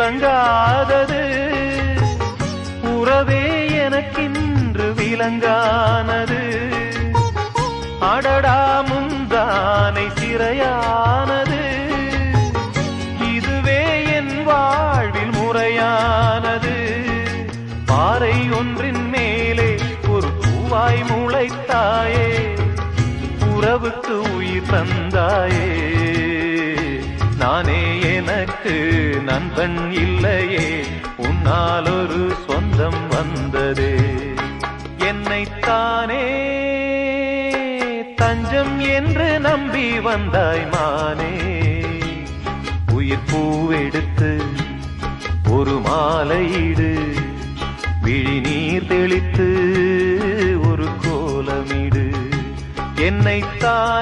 விளங்காதது உறவே எனக்கின்று விளங்கானது அடடா முந்தானை சிறையானது இதுவே என் வாழ்வில் முறையானது பாறை ஒன்றின் மேலே ஒரு பூவாய் முளைத்தாயே உறவுக்கு உயிர் தந்தாயே நானே எனக்கு நண்பன் இல்லையே உன்னால் ஒரு சொந்தம் வந்ததே என்னைத்தானே தஞ்சம் என்று நம்பி வந்தாய் மானே உயிர் பூவெடுத்து ஒரு மாலையிடு விழி நீர் தெளித்து ஒரு கோலமிடு என்னைத்தான்